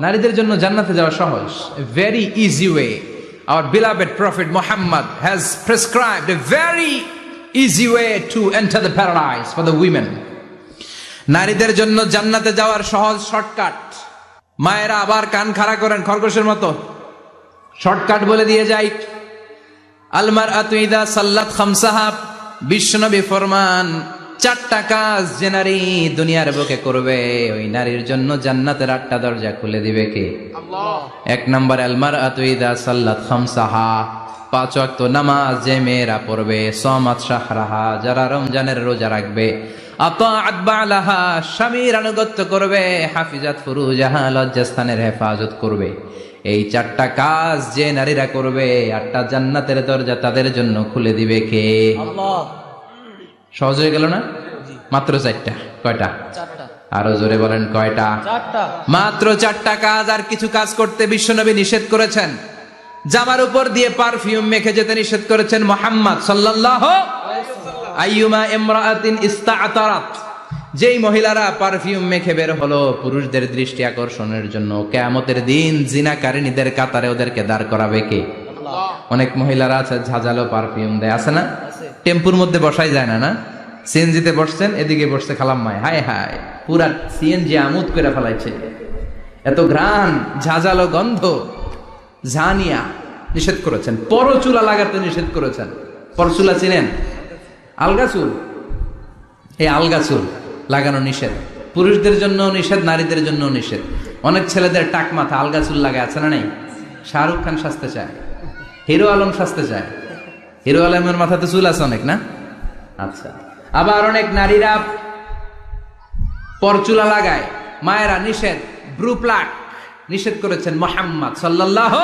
নারীদের জন্য জান্নাতে যাওয়া সহজ, a very easy way. Our beloved Prophet Muhammad has prescribed a very easy way to enter the paradise for the women. নারীদের জন্য জান্নাতে যাওয়ার সহজ শর্টকাট। মায়েরা আবার কান খাড়া করেন খরগোশের মতো, শর্টকাট বলে দিয়ে যাই। আল মারআতু ইযা সাল্লাত খামসাহা, বিশ্বনবী ফরমান, চারটা কাজ যে নারী দুনিয়ার বুকে করবে ওই নারীর জন্য জান্নাতের 8টা দরজা খুলে দিবে কে? আল্লাহ। 1 নাম্বার, আল মারআতু ইযা সাল্লাত খামসাহা, 5 ওয়াক্ত নামাজ যে মেয়েরা পড়বে, সামাত শাহরাহা, যারা রমজানের রোজা রাখবে, আতাআত বালাহা, স্বামীর আনুগত্য করবে, হাফিজাত ফুরুজাহা, লজ্জাস্থানের হেফাজত করবে। এই 4টা কাজ যে নারীরা করবে 8টা জান্নাতের দরজা তাদের জন্য খুলে দিবে কে? আল্লাহ। সহজ হয়ে গেল না? মাত্র 4টা। কয়টা? 4টা। আরো জোরে বলেন কয়টা? 4টা। মাত্র 4টা কাজ। আর কিছু কাজ করতে বিশ্বনবী নিষেধ করেছেন। জামার উপর দিয়ে পারফিউম মেখে যেতে নিষেধ করেছেন মুহাম্মদ সাল্লাল্লাহু আলাইহি ওয়াসাল্লাম। আইয়ুমা ইমরাআতিন ইস্তাআতারাত, যেই মহিলারা পারফিউম মেখে বের হলো পুরুষদের দৃষ্টি আকর্ষণের জন্য, কিয়ামতের দিন জিনাকারিনীদের কাতারে ওদেরকে দাঁড় করাবে কে? আল্লাহ। অনেক মহিলারা আছে ঝাঁঝালো পারফিউম দেয়, আছে না? টেম্পুর মধ্যে বসাই যায় না, না? সিএনজিতে বসছেন, এদিকে বসছে খালাম্মায়, হায় হায় পুরা সিএনজি আমোদ করে ফেলাইছে, এত ঘ্রাণ, ঝাঁঝালো গন্ধ। ঝানিয়া নিষেধ করেছেন। পরচুলা লাগাতে নিষেধ করেছেন। পরচুলা চিনেন? আলগা চুল, এই আলগা চুল লাগানো নিষেধ। পুরুষদের জন্য নিষেধ, নারীদের জন্য নিষেধ। অনেক ছেলেদের টাক মাথা আলগা চুল লাগায়, আছে না? নাই? শাহরুখ খান সাজতে চায়, হিরো আলম সাজতে চায়। হিরো আলমের মাথাতে চুল আছে অনেক, না? আচ্ছা। আবার অনেক নারীরা পরচুলা লাগায়। মায়েরা নিষেধ। ব্রু প্লাক নিষেধ করেছেন মুহাম্মদ সাল্লাল্লাহু